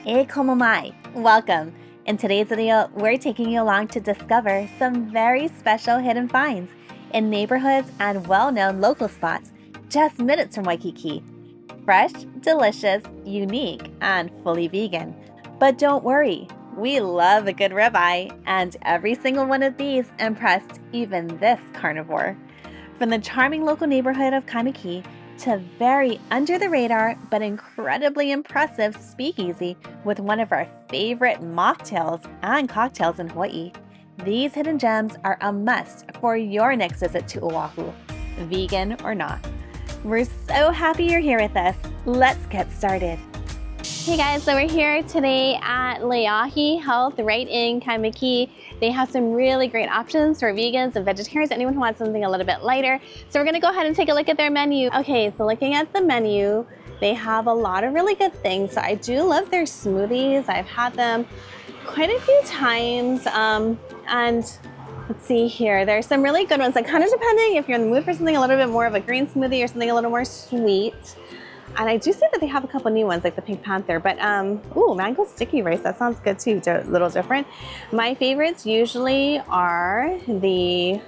Hey, como mai! Welcome! In today's video, we're taking you along to discover some very special hidden finds in neighborhoods and well-known local spots just minutes from Waikīkī. Fresh, delicious, unique, and fully vegan. But don't worry, we love a good ribeye, and every single one of these impressed even this carnivore. From the charming local neighborhood of Kaimuki to very under-the-radar but incredibly impressive Speakeasy with one of our favorite mocktails and cocktails in Hawaii. These hidden gems are a must for your next visit to Oahu, vegan or not. We're so happy you're here with us. Let's get started. Hey guys, so we're here today at Leahi Health right in Kaimuki. They have some really great options for vegans and vegetarians, anyone who wants something a little bit lighter. So we're gonna go ahead and take a look at their menu. Okay, so looking at the menu, they have a lot of really good things. So I do love their smoothies. I've had them quite a few times. And let's see here, there's some really good ones, like kind of depending if you're in the mood for something a little bit more of a green smoothie or something a little more sweet. And I do see that they have a couple new ones like the Pink Panther, but ooh, mango sticky rice, that sounds good too, a little different. My favorites usually are the,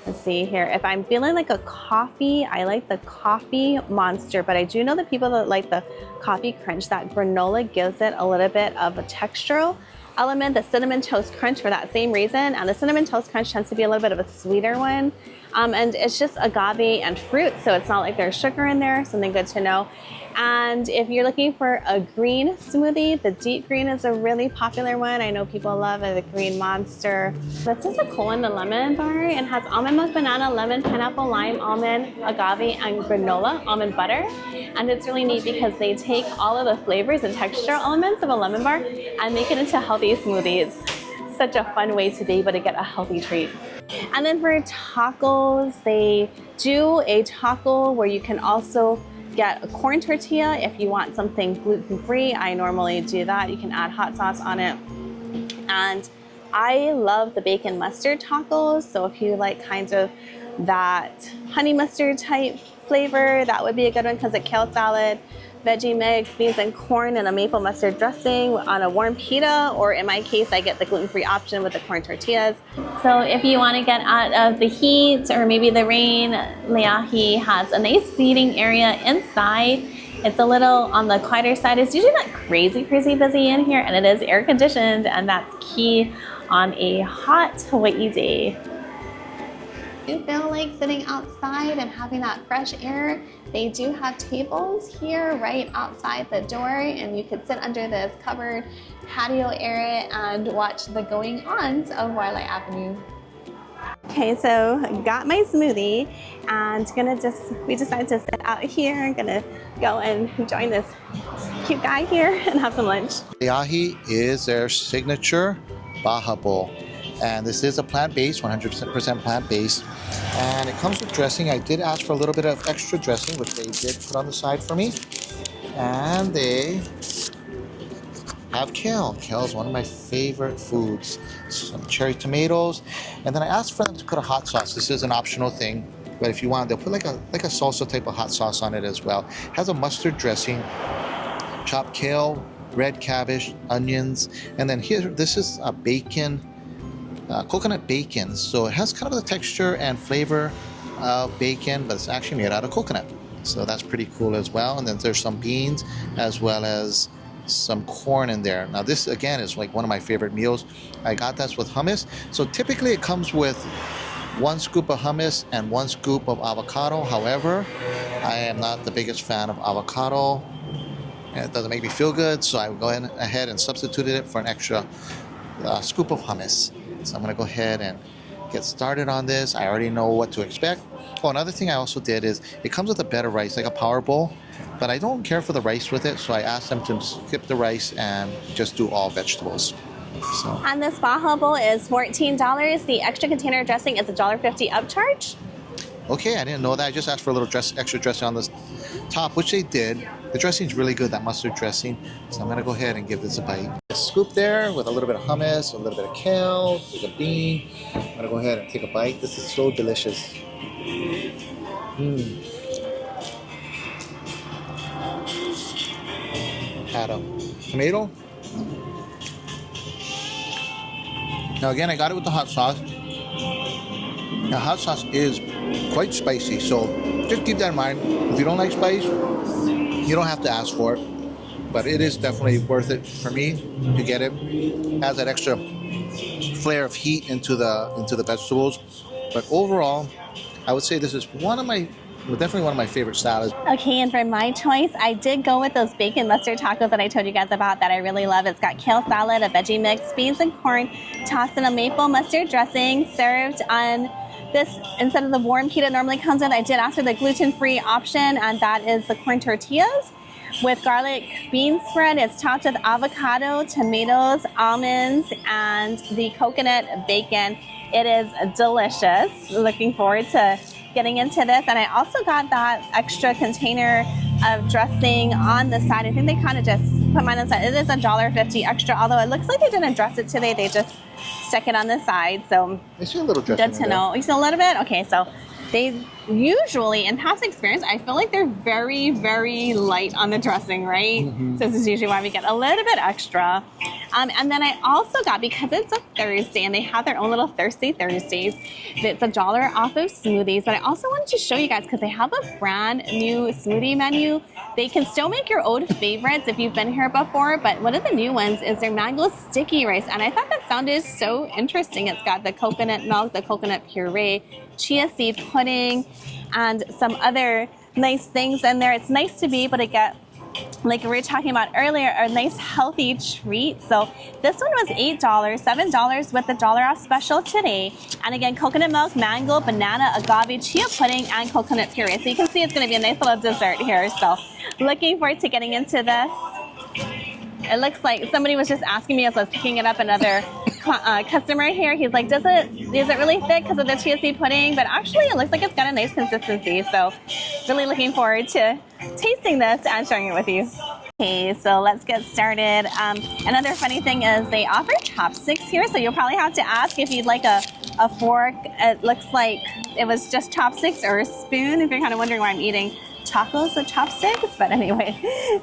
let's see here, if I'm feeling like a coffee, I like the coffee monster, but I do know the people that like the coffee crunch, that granola gives it a little bit of a textural element, the cinnamon toast crunch for that same reason, and the cinnamon toast crunch tends to be a little bit of a sweeter one. And it's just agave and fruit, so it's not like there's sugar in there, something good to know. And if you're looking for a green smoothie, the deep green is a really popular one. I know people love it, the green monster. This is a cool one, the lemon bar. It has almond milk, banana, lemon, pineapple, lime, almond, agave, and granola, almond butter. And it's really neat because they take all of the flavors and texture elements of a lemon bar and make it into healthy smoothies. Such a fun way to be able to get a healthy treat. And then for tacos, they do a taco where you can also get a corn tortilla if you want something gluten-free. I normally do that. You can add hot sauce on it. And I love the bacon mustard tacos. So if you like kind of that honey mustard type flavor, that would be a good one because of kale salad, veggie mix, beans and corn, and a maple mustard dressing on a warm pita, or in my case, I get the gluten-free option with the corn tortillas. So if you want to get out of the heat or maybe the rain, Leahi has a nice seating area inside. It's a little on the quieter side. It's usually not crazy busy in here, and it is air conditioned, and that's key on a hot Hawaii day. If you feel like sitting outside and having that fresh air, they do have tables here right outside the door, and you could sit under this covered patio area and watch the going-ons of Waialae Avenue. Okay, so got my smoothie and we decided to sit out here. I'm gonna go and join this cute guy here and have some lunch. Leahi is their signature Baja Bowl. And this is a plant-based, 100% plant-based. And it comes with dressing. I did ask for a little bit of extra dressing, which they did put on the side for me. And they have kale. Kale is one of my favorite foods. Some cherry tomatoes. And then I asked for them to put a hot sauce. This is an optional thing. But if you want, they'll put like a salsa type of hot sauce on it as well. It has a mustard dressing, chopped kale, red cabbage, onions. And then here, this is a bacon, coconut bacon, so it has kind of the texture and flavor of bacon, but it's actually made out of coconut, so that's pretty cool as well. And then there's some beans as well as some corn in there. Now this again is like one of my favorite meals. I got this with hummus. So typically it comes with 1 scoop of hummus and 1 scoop of avocado. However, I am not the biggest fan of avocado, and it doesn't make me feel good, so I go ahead and substituted it for an extra scoop of hummus. So I'm gonna go ahead and get started on this. I already know what to expect. Oh, another thing I also did is it comes with a bed of rice, like a power bowl, but I don't care for the rice with it, so I asked them to skip the rice and just do all vegetables. So. And this Baja Bowl is $14. The extra container dressing is $1.50 upcharge. Okay, I didn't know that. I just asked for a little extra dressing on the top, which they did. The dressing's really good, that mustard dressing. So I'm gonna go ahead and give this a bite. A scoop there with a little bit of hummus, a little bit of kale, there's a bean. I'm gonna go ahead and take a bite. This is so delicious. Had them. tomato. Now again, I got it with the hot sauce. The hot sauce is quite spicy, so just keep that in mind. If you don't like spice, you don't have to ask for it, but it is definitely worth it for me to get it. It has that extra flare of heat into the vegetables. But overall, I would say this is definitely one of my favorite salads. Okay, and for my choice, I did go with those bacon mustard tacos that I told you guys about that I really love. It's got kale salad, a veggie mix, beans and corn, tossed in a maple mustard dressing, served on this instead of the warm pita normally comes in. I did ask for the gluten-free option, and that is the corn tortillas with garlic bean spread. It's topped with avocado, tomatoes, almonds, and the coconut bacon. It is delicious. Looking forward to getting into this. And I also got that extra container of dressing on the side. I think they kind of just put mine on the side. It is $1.50 extra, although it looks like they didn't dress it today. They just stuck it on the side. So I see a little dressing. Good to know. You see a little bit? Okay, so they usually, in past experience, I feel like they're very, very light on the dressing, right? Mm-hmm. So this is usually why we get a little bit extra. And then I also got, because it's a Thursday and they have their own little Thirsty Thursdays, it's $1 off of smoothies. But I also wanted to show you guys, because they have a brand new smoothie menu. They can still make your old favorites if you've been here before, but one of the new ones is their mango sticky rice. And I thought that sounded so interesting. It's got the coconut milk, the coconut puree, chia seed pudding, and some other nice things in there. It's nice to be able to get, like we were talking about earlier, a nice healthy treat. So this one was $8, $7 with the $1 off special today. And again, coconut milk, mango, banana, agave, chia pudding, and coconut puree. So you can see it's going to be a nice little dessert here. So looking forward to getting into this. It looks like somebody was just asking me as I was picking it up, another customer here. He's like, is it really thick because of the chia seed pudding? But actually it looks like it's got a nice consistency. So really looking forward to tasting this and sharing it with you. Okay, so let's get started. Another funny thing is they offer chopsticks here. So you'll probably have to ask if you'd like a fork. It looks like it was just chopsticks or a spoon if you're kind of wondering why I'm eating tacos with chopsticks, but anyway,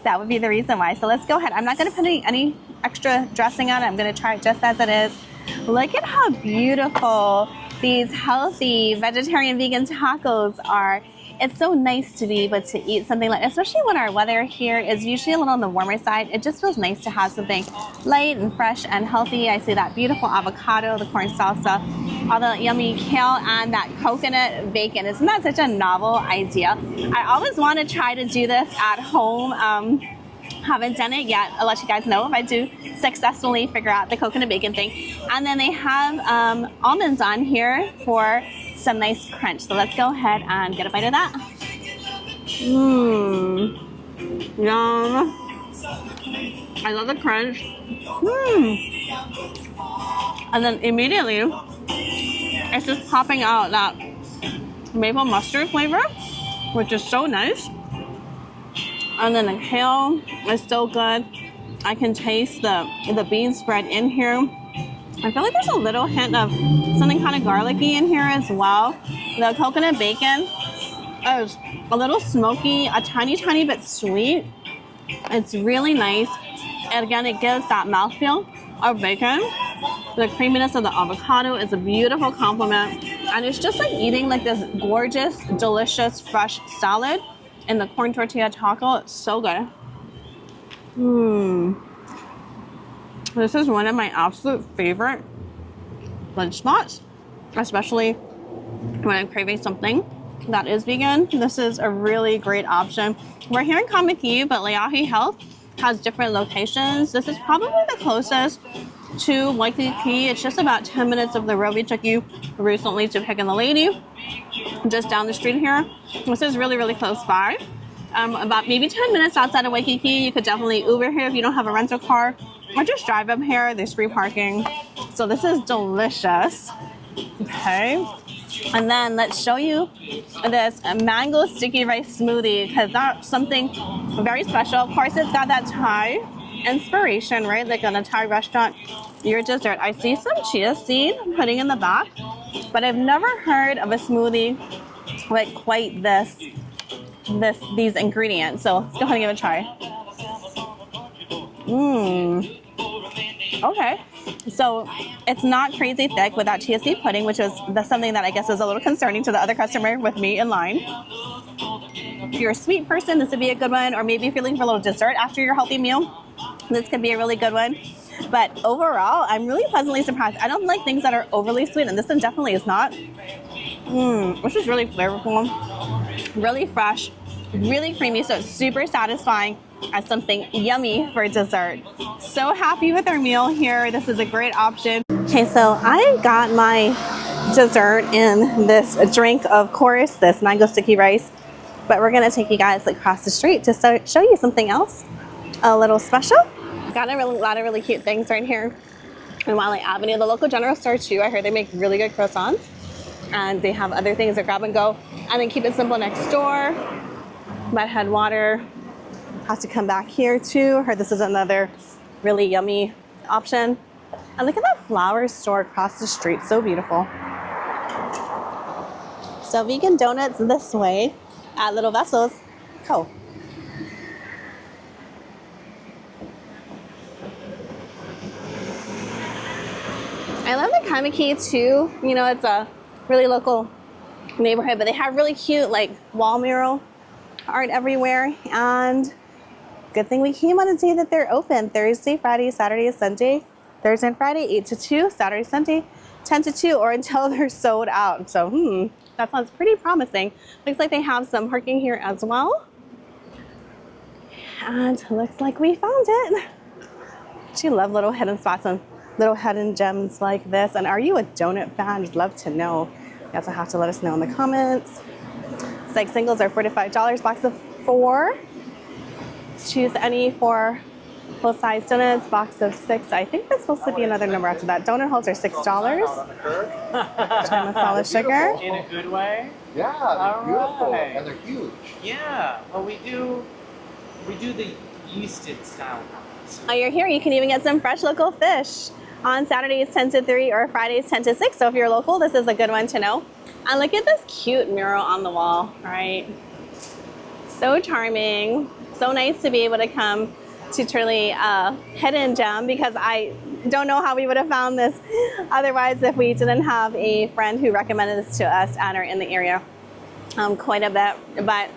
that would be the reason why. So let's go ahead. I'm not going to put any extra dressing on it. I'm going to try it just as it is. Look at how beautiful these healthy vegetarian vegan tacos are. It's so nice to be able to eat something like, especially when our weather here is usually a little on the warmer side. It just feels nice to have something light and fresh and healthy. I see that beautiful avocado, the corn salsa, all the yummy kale, and that coconut bacon. Isn't that such a novel idea? I always want to try to do this at home. Haven't done it yet. I'll let you guys know if I do successfully figure out the coconut bacon thing. And then they have almonds on here for some nice crunch. So let's go ahead and get a bite of that. Mmm. Yum. I love the crunch. Mmm. And then immediately, it's just popping out that maple mustard flavor, which is so nice. And then the kale is still good. I can taste the bean spread in here. I feel like there's a little hint of something kind of garlicky in here as well. The coconut bacon is a little smoky, a tiny, tiny bit sweet. It's really nice. And again, it gives that mouthfeel of bacon. The creaminess of the avocado is a beautiful complement. And it's just like eating like this gorgeous, delicious, fresh salad in the corn tortilla taco. It's so good. Mmm. This is one of my absolute favorite lunch spots, especially when I'm craving something that is vegan. This is a really great option. We're here in Kamiki, but Leahi Health has different locations. This is probably the closest to Waikīkī. It's just about 10 minutes of the road we took you recently to pick in the lady, just down the street here. This is really, really close by. About maybe 10 minutes outside of Waikīkī. You could definitely Uber here if you don't have a rental car, or just drive up here. There's free parking. So this is delicious. Okay. And then let's show you this mango sticky rice smoothie, because that's something very special. Of course, it's got that Thai inspiration, right? Like in a Thai restaurant, your dessert. I see some chia seed pudding in the back, but I've never heard of a smoothie with quite these ingredients. So let's go ahead and give it a try. Okay. So it's not crazy thick with that chia seed pudding, which was something that I guess was a little concerning to the other customer with me in line. If you're a sweet person, this would be a good one. Or maybe if you're looking for a little dessert after your healthy meal, this could be a really good one. But overall, I'm really pleasantly surprised. I don't like things that are overly sweet, and this one definitely is not. This is really flavorful, really fresh, really creamy, so it's super satisfying as something yummy for dessert. So happy with our meal here. This is a great option. Okay, so I got my dessert in this drink, of course, this mango sticky rice. But we're gonna take you guys across the street to show you something else a little special. Got a lot of really cute things right here in Wailea Avenue. The local general store too. I heard they make really good croissants, and they have other things that grab and go. And then keep it simple next door. Mudhead Water. Have to come back here too. Heard this is another really yummy option. And look at that flower store across the street. So beautiful. So vegan donuts this way at Little Vessels Co. I love the Kaimaki too. You know, it's a really local neighborhood, but they have really cute like wall mural art everywhere. And good thing we came on a day that they're open. Thursday, Friday, Saturday, Sunday. Thursday and Friday, 8 to 2. Saturday, Sunday, 10 to 2, or until they're sold out. So, that sounds pretty promising. Looks like they have some parking here as well. And looks like we found it. She love little hidden spots and little hidden gems like this. And are you a donut fan? I'd love to know. You guys will have to let us know in the comments. It's like singles are $45, box of 4. Choose any for full-size donuts, box of 6. I think there's supposed to be another number after that. Donut holes are $6. Chai masala sugar. In a good way? Yeah, they're beautiful right. and they're huge. Yeah. Well, we do the yeasted style. While you're here, you can even get some fresh local fish on Saturdays 10 to 3 or Fridays 10 to 6. So if you're local, this is a good one to know. And look at this cute mural on the wall, right? So charming. So nice to be able to come to truly hidden gem, because I don't know how we would have found this otherwise if we didn't have a friend who recommended this to us and are in the area quite a bit. But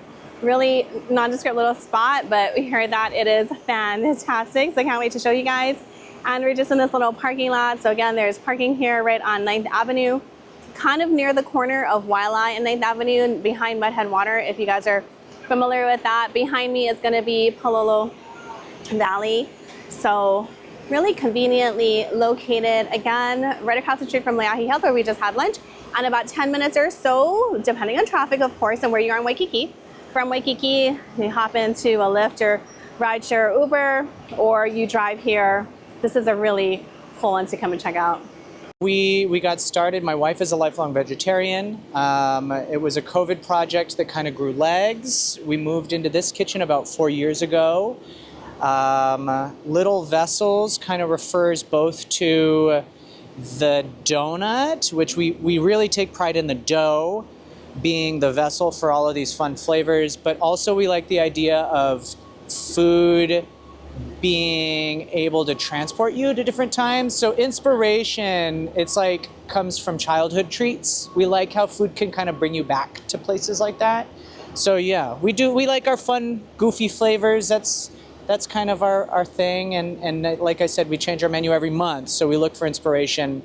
really nondescript little spot, but we heard that it is fantastic. So I can't wait to show you guys. And we're just in this little parking lot. So again, there's parking here right on 9th Avenue, kind of near the corner of Wailea and 9th Avenue, behind Mudhead Water, if you guys are familiar with that. Behind me is going to be Palolo Valley. So really conveniently located, again, right across the street from Leahi Health, where we just had lunch, and about 10 minutes or so, depending on traffic, of course, and where you are in Waikīkī. From Waikīkī, you hop into a Lyft or rideshare or Uber, or you drive here. This is a really cool one to come and check out. We got started. My wife is a lifelong vegetarian. It was a COVID project that kind of grew legs. We moved into this kitchen about 4 years ago. Little Vessels kind of refers both to the donut, which we really take pride in the dough being the vessel for all of these fun flavors, but also we like the idea of food being able to transport you to different times. So inspiration, it's like comes from childhood treats. We like how food can kind of bring you back to places like that. So yeah, we like our fun, goofy flavors. That's kind of our thing. And like I said, we change our menu every month. So we look for inspiration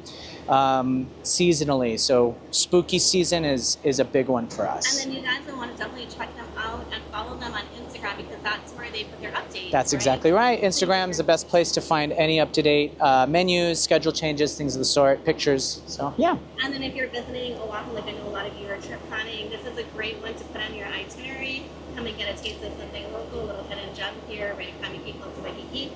seasonally. So spooky season is a big one for us. And then you guys will want to definitely check them out and follow them on Instagram, because that's where they put their updates. That's exactly right. Instagram is the best place to find any up-to-date menus, schedule changes, things of the sort, pictures. So yeah. And then if you're visiting Oahu, like I know a lot of you are trip planning, this is a great one to put on your itinerary. Come and get a taste of something local, a little hidden gem here, right at Kaimaki, close to Waikīkī.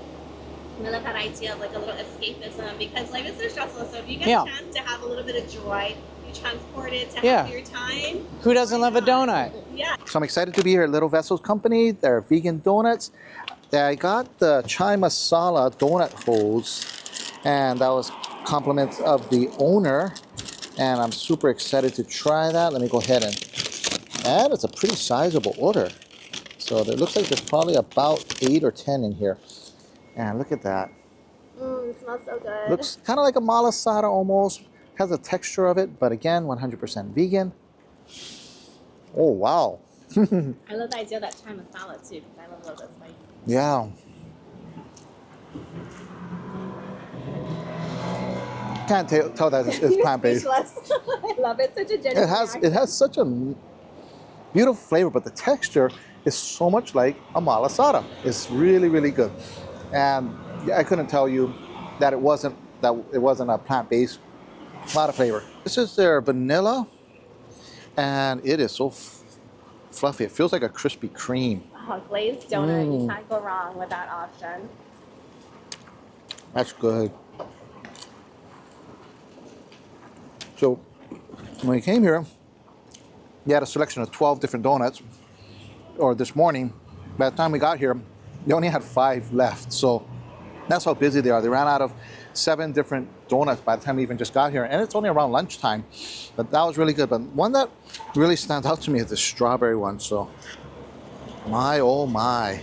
And I love that idea of like a little escapism, because life is so stressful. So if you get a chance to have a little bit of joy, you transport it to have your time. Who doesn't love a donut? Yeah. So I'm excited to be here at Little Vessels Company. They're vegan donuts. I got the chai masala donut holes, and that was compliments of the owner. And I'm super excited to try that. Let me go ahead and it's a pretty sizable order. So it looks like there's probably about 8 or 10 in here. And look at that. It smells so good. Looks kind of like a malasada almost. Has a texture of it, but again, 100% vegan. Oh, wow. I love the idea of that chai masala too, because I love a little bit spicy. Yeah. Can't tell that it's plant-based. I love it. Such a genuine It has such a beautiful flavor, but the texture is so much like a malasada. It's really, really good. And I couldn't tell you that it wasn't a plant-based. A lot of flavor. This is their vanilla, and it is so fluffy. It feels like a Krispy Kreme. Oh, glazed donut. You can't go wrong with that option. That's good. So when we came here, you had a selection of 12 different donuts. Or this morning, by the time we got here, they only had 5 left. So that's how busy they are. They ran out of 7 different donuts by the time we even just got here. And it's only around lunchtime. But that was really good. But one that really stands out to me is the strawberry one. So, my, oh my.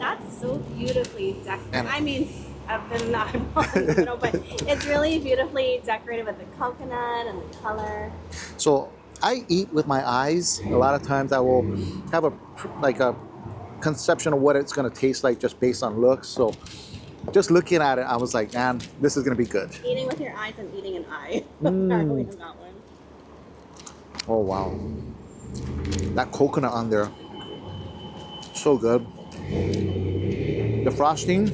That's so beautifully decorated. And I mean, I've been not, but it's really beautifully decorated with the coconut and the color. So I eat with my eyes. A lot of times I will have a conception of what it's going to taste like just based on looks. So just looking at it, I was like, man, this is going to be good. Eating with your eyes and eating an eye. Apparently in that one. Oh, wow. That coconut on there. So good. The frosting,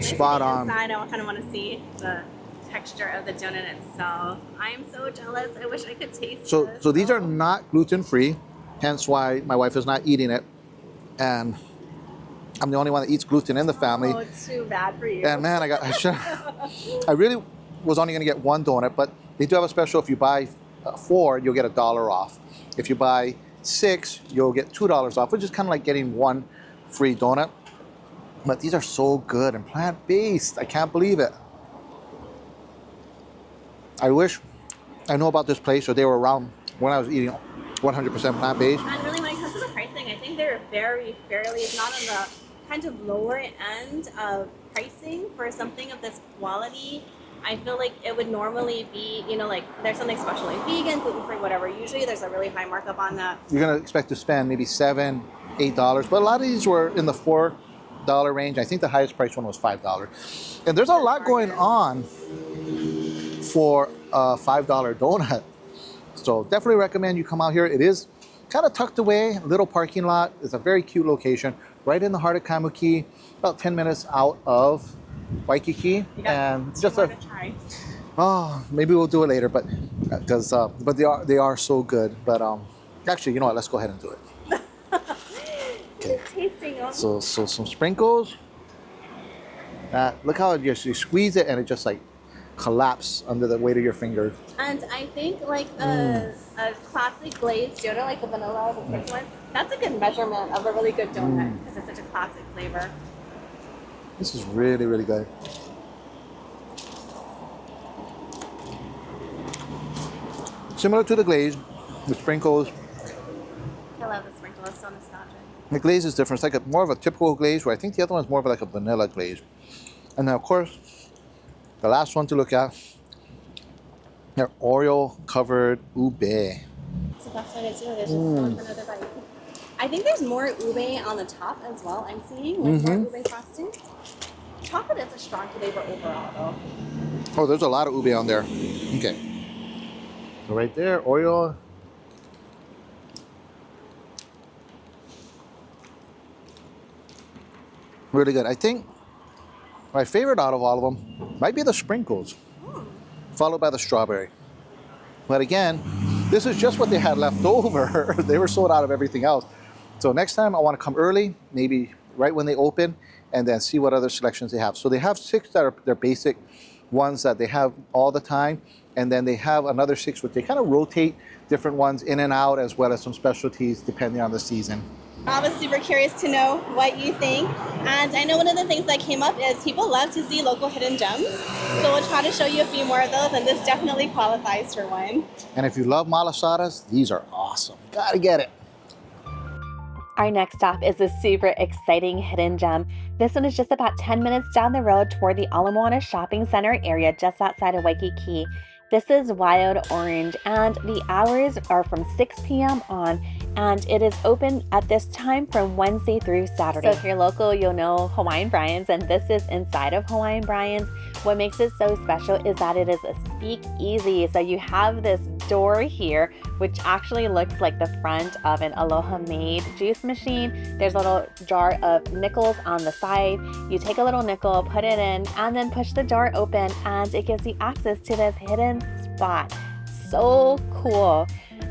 spot on. Inside, I kind of want to see the texture of the donut itself. I am so jealous. I wish I could taste this. So these are not gluten-free, hence why my wife is not eating it. And I'm the only one that eats gluten in the family. Oh, it's too bad for you. And man, I really was only going to get 1 donut, but they do have a special. If you buy 4, you'll get $1 off. If you buy 6, you'll get $2 off, which is kind of like getting 1 free donut. But these are so good and plant-based. I can't believe it. I wish I know about this place, or they were around when I was eating 100% plant-based. And really, when it comes to the pricing, I think they're very fairly, if not on the kind of lower end of pricing for something of this quality. I feel like it would normally be, like there's something special like vegan, gluten-free, whatever. Usually there's a really high markup on that. You're going to expect to spend maybe $7, $8, but a lot of these were in the $4 range. I think the highest price one was $5. And there's a lot going on for a $5 donut. So definitely recommend you come out here. It is kind of tucked away, little parking lot. It's a very cute location, right in the heart of Kaimuki, about 10 minutes out of Waikīkī. And just try. Oh, maybe we'll do it later, but because they are so good. But actually, you know what? Let's go ahead and do it. Okay. Tasting them. So some sprinkles. Look how you squeeze it and it just like collapse under the weight of your finger. And I think like a classic glazed donut, like the vanilla, the first one, that's a good measurement of a really good donut because it's such a classic flavor. This is really, really good. Similar to the glaze with sprinkles. I love the sprinkle. It's so nostalgic. The glaze is different. It's like more of a typical glaze, where I think the other one's more of like a vanilla glaze. And then, of course, the last one to look at, their Oreo-covered ube. It's the best way to do it. It's just going for another bite. I think there's more ube on the top as well. I'm seeing like more ube frosting. Chocolate is a strong flavor overall, though. Oh, there's a lot of ube on there. Okay. So right there, Oreo. Really good. I think my favorite out of all of them might be the sprinkles, followed by the strawberry. But again, this is just what they had left over. They were sold out of everything else. So next time I want to come early, maybe right when they open, and then see what other selections they have. So they have 6 that are their basic ones that they have all the time, and then they have another 6 which they kind of rotate different ones in and out, as well as some specialties depending on the season. I was super curious to know what you think, and I know one of the things that came up is people love to see local hidden gems, so we'll try to show you a few more of those, and this definitely qualifies for one. And if you love malasadas, these are awesome. Gotta get it. Our next stop is a super exciting hidden gem. This one is just about 10 minutes down the road toward the Ala Moana Shopping Center area just outside of Waikīkī. This is Wild Orange, and the hours are from 6 p.m. on, and it is open at this time from Wednesday through Saturday. So if you're local, you'll know Hawaiian Brian's, and this is inside of Hawaiian Brian's. What makes it so special is that it is a speakeasy. So you have this door here, which actually looks like the front of an Aloha Made juice machine. There's a little jar of nickels on the side. You take a little nickel, put it in, and then push the door open, and it gives you access to this hidden spot. So cool.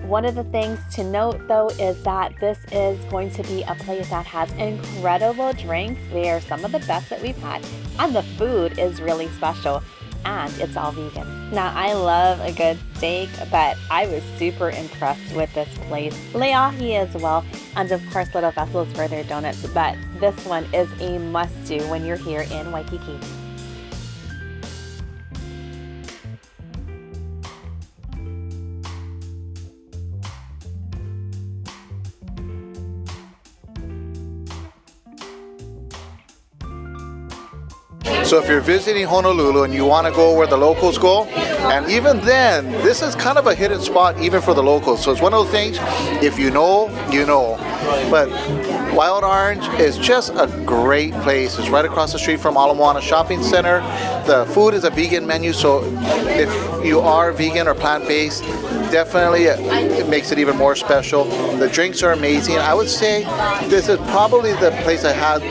One of the things to note though is that this is going to be a place that has incredible drinks. They are some of the best that we've had, and the food is really special, and it's all vegan. Now, I love a good steak, but I was super impressed with this place. Leahi as well, and of course Little Vessels for their donuts, but this one is a must-do when you're here in Waikīkī. So if you're visiting Honolulu and you want to go where the locals go, and even then, this is kind of a hidden spot even for the locals. So it's one of those things, if you know, you know. But Wild Orange is just a great place. It's right across the street from Ala Moana Shopping Center. The food is a vegan menu, so if you are vegan or plant-based, definitely it makes it even more special. The drinks are amazing. I would say this is probably the place I had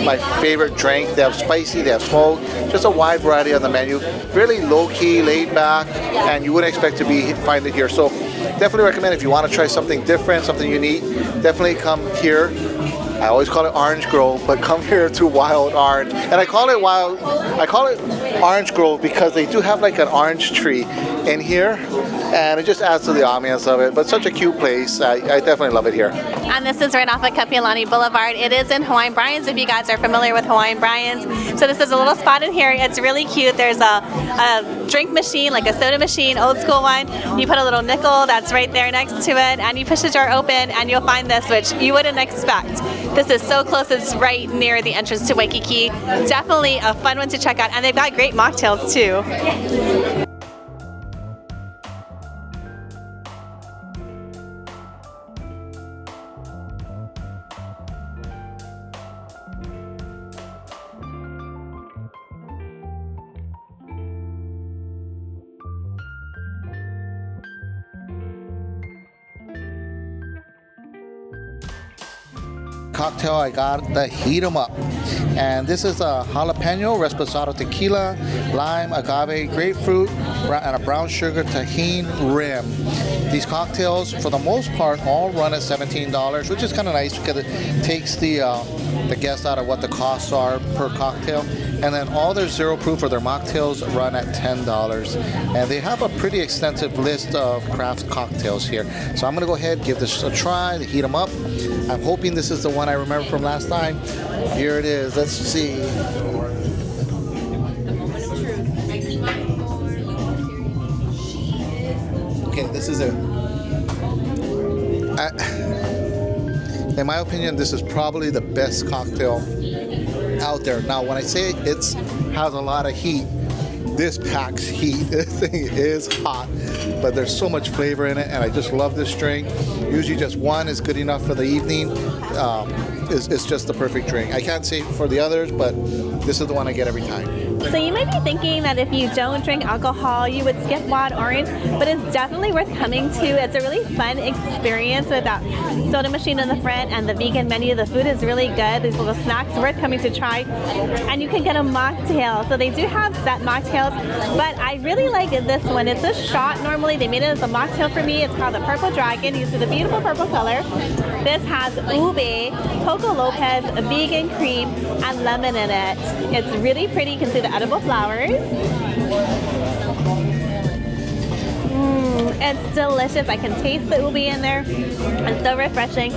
my favorite drink. They have spicy, they have smoke, just a wide variety on the menu. Really low-key, laid-back, and you wouldn't expect to find it here. So definitely recommend if you want to try something different, something unique, definitely come here. I always call it Orange Grove, but come here to Wild Orange. And I call it Orange Grove because they do have like an orange tree in here, and it just adds to the ambiance of it. But such a cute place. I definitely love it here. And this is right off of Kapiolani Boulevard. It is in Hawaiian Brian's, if you guys are familiar with Hawaiian Brian's. So this is a little spot in here. It's really cute. There's a drink machine, like a soda machine, old school one. You put a little nickel that's right there next to it, and you push the door open, and you'll find this, which you wouldn't expect. This is so close. It's right near the entrance to Waikīkī. Definitely a fun one to check out, and they've got great mocktails too. Cocktail I got the Heat 'em Up, and this is a jalapeno reposado tequila, lime, agave, grapefruit, and a brown sugar tahini rim. These cocktails for the most part all run at $17, which is kind of nice because it takes the guess out of what the costs are per cocktail. And then all their zero proof or their mocktails run at $10, and they have a pretty extensive list of craft cocktails here. So I'm gonna go ahead and give this a try, the Heat 'em Up. I'm hoping this is the one I remember from last time. Here it is. Let's see. Okay, this is it. In my opinion, this is probably the best cocktail out there. Now, when I say it has a lot of heat, this packs heat. This thing is hot, but there's so much flavor in it, and I just love this drink. Usually just one is good enough for the evening. It's just the perfect drink. I can't say for the others, but this is the one I get every time. So you might be thinking that if you don't drink alcohol, you would skip Wild Orange, but it's definitely worth coming to. It's a really fun experience with that soda machine in the front and the vegan menu. The food is really good. These little snacks worth coming to try. And you can get a mocktail. So they do have set mocktails, but I really like this one. It's a shot normally. They made it as a mocktail for me. It's called the Purple Dragon. You see the beautiful purple color. This has ube, Coco Lopez, vegan cream, and lemon in it. It's really pretty. You can see the edible flowers. It's delicious. I can taste the ube in there. It's so refreshing,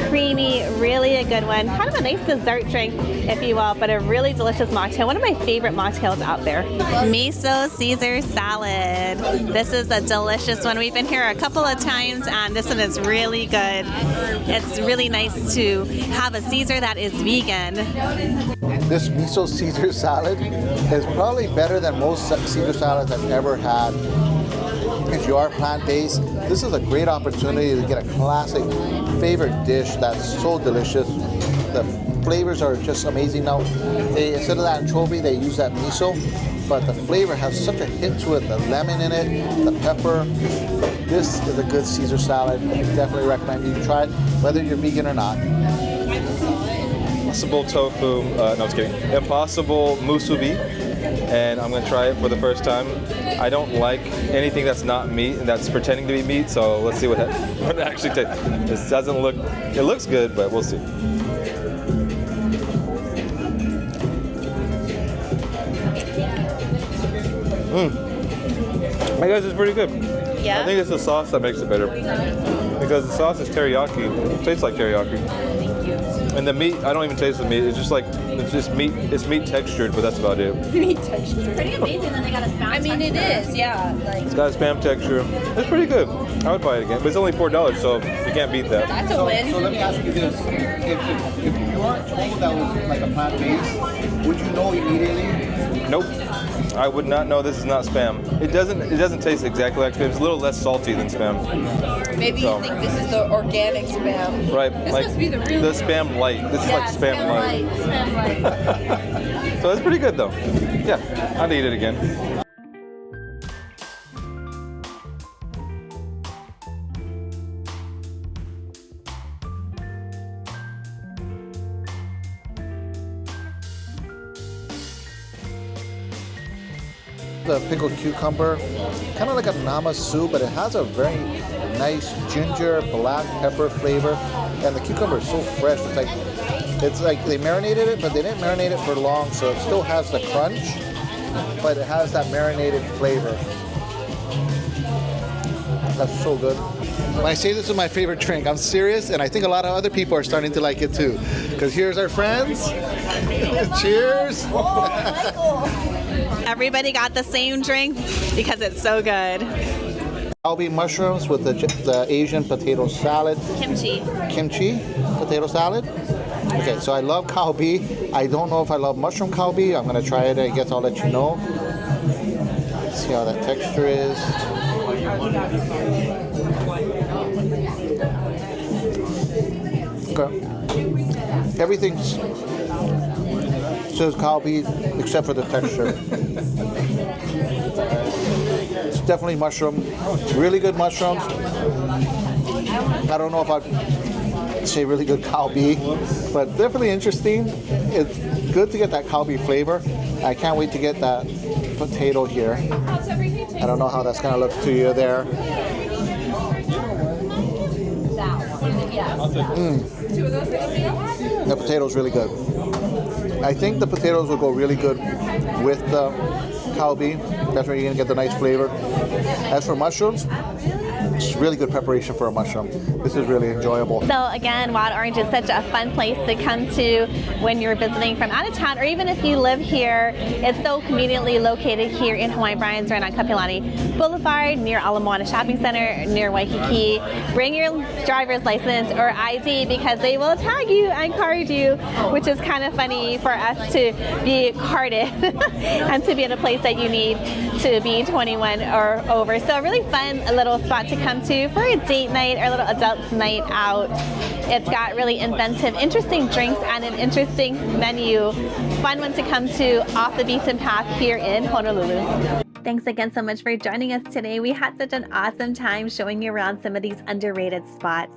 creamy, really a good one. Kind of a nice dessert drink, if you will, but a really delicious mocktail. One of my favorite mocktails out there. Miso Caesar salad. This is a delicious one. We've been here a couple of times, and this one is really good. It's really nice to have a Caesar that is vegan. this miso Caesar salad is probably better than most Caesar salads I've ever had. If you are plant-based, this is a great opportunity to get a classic favorite dish that's so delicious. The flavors are just amazing. Now, instead of that anchovy, they use that miso, but the flavor has such a hit to it. The lemon in it, the pepper. This is a good Caesar salad. Definitely recommend you try it, whether you're vegan or not. Impossible tofu, no, I was kidding. Impossible musubi, and I'm gonna try it for the first time. I don't like anything that's not meat and that's pretending to be meat, so let's see what it actually tastes. This doesn't look, it looks good, but we'll see. I guess it's pretty good. Yeah? I think it's the sauce that makes it better. Because the sauce is teriyaki. It tastes like teriyaki. And the meat, I don't even taste the meat. It's just like, it's just meat. It's meat textured, but that's about it. Meat texture. It's pretty amazing that they got a spam I mean, it is, yeah. Like, It's got a spam texture. It's pretty good. I would buy it again, but it's only $4, so you can't beat that. that's a win. So let me ask you this: if you weren't told that was like a plant-based, would you know immediately? Nope. I would not know this is not spam. It doesn't taste exactly like spam. It's a little less salty than spam. Maybe So. you think this is the organic spam. Right. This like must be the real spam light. This is like spam light. Spam light. So it's pretty good though. Yeah, I'd eat it again. The pickled cucumber, kind of like a nama soup, but it has a very nice ginger, black pepper flavor, and the cucumber is so fresh. It's like they marinated it, but they didn't marinate it for long, so it still has the crunch, but it has that marinated flavor. That's so good. When I say this is my favorite drink, I'm serious, and I think a lot of other people are starting to like it too. Because here's our friends. Cheers. Everybody got the same drink because it's so good. Kalbi mushrooms with the Asian potato salad. Kimchi. Kimchi potato salad. Okay, so I love kalbi. I don't know if I love mushroom kalbi. I'm gonna try it. I guess I'll let you know. See how that texture is. Okay. Everything's says kalbi except for the texture. It's definitely mushroom. Really good mushrooms. I don't know if I'd say really good kalbi, but definitely interesting. It's good to get that kalbi flavor. I can't wait to get that potato here. I don't know how that's gonna look to you there. The potato's really good. I think the potatoes will go really good with the kalbi. That's where you're gonna get the nice flavor. As for mushrooms, it's really good preparation for a mushroom. This is really enjoyable. So again, Wild Orange is such a fun place to come to when you're visiting from out of town, or even if you live here. It's so conveniently located here in Hawaii Brines, right on Kapiolani Boulevard, near Ala Moana Shopping Center, near Waikīkī. Bring your driver's license or ID because they will tag you and card you, which is kind of funny for us to be carded and to be in a place that you need to be 21 or over. So a really fun little spot to come to for a date night or a little adults night out. It's got really inventive, interesting drinks and an interesting menu. Fun one to come to off the beaten path here in Honolulu. Thanks again so much for joining us today. We had such an awesome time showing you around some of these underrated spots.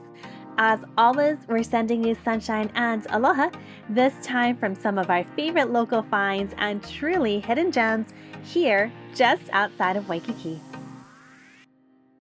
As always, we're sending you sunshine and aloha, this time from some of our favorite local finds and truly hidden gems here just outside of Waikīkī.